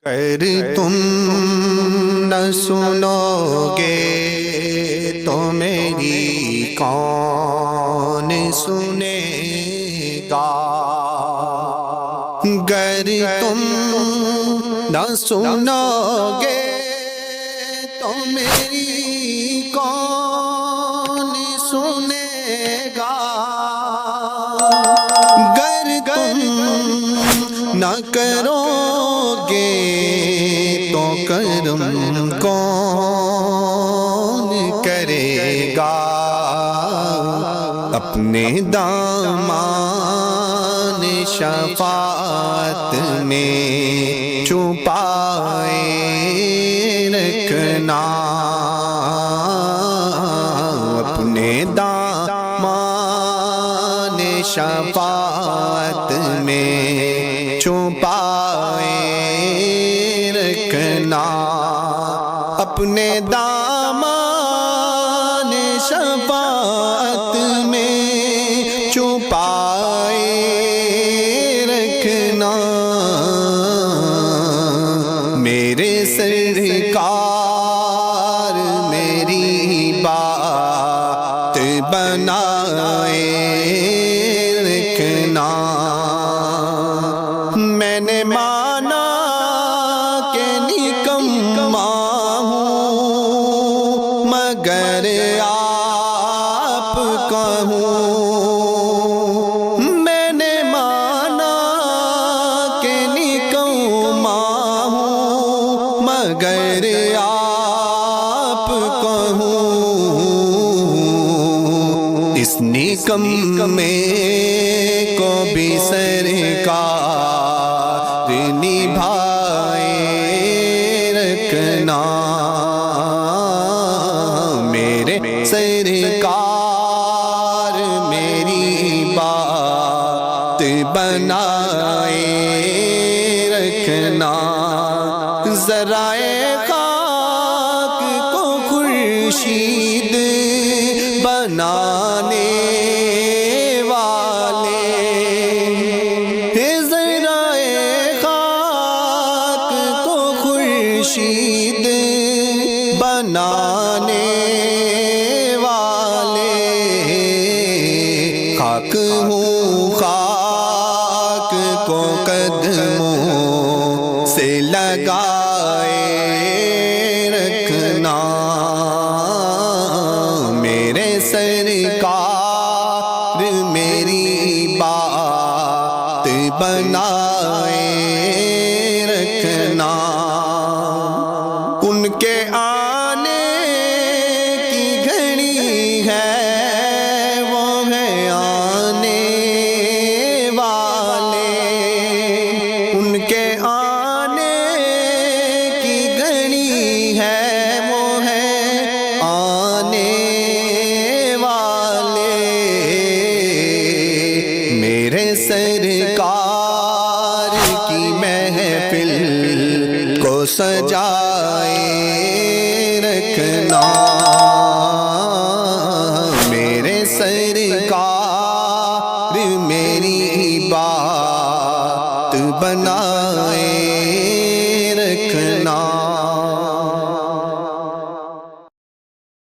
اگر تم نہ سنو گے تو میری کون سنے گا؟ اگر تم نہ سنو گے تو میری کون سنے گا؟ اگر تم نہ کرو گے تو کرم کون کرے گا؟ اپنے دامان شفاعت میں چھپائے رکھنا، اپنے دامان شفاعت میں چھپائے رکھنا، اپنے دامان شفاعت میں چھپائے رکھنا۔ میرے سرکار میری بات بنائے رکھنا۔ میں نے مانا کہ نکما ہوں مگر آپ کا ہوں، میں نے مانا کہ نکما ہوں مگر آپ کا ہوں۔ اس نکمے کو بھی سرکار نبھائے رکھنا۔ میرے سرکار میری بات بنائے رکھنا۔ ذرائع خاک کو خورشید بنانے والے، ذرائع خاک کو خورشید بنانے والے، خاک ہوں خاک کو قدموں سے لگائے رکھنا۔ میرے سرکار میری بات بنائے رکھنا۔ ان کے آنے کی گھڑی ہے، وہ ہے آنے والے، ان کے آنے کی گھڑی ہے، وہ ہے آنے والے۔ میرے سرکار کی محفل کو سجا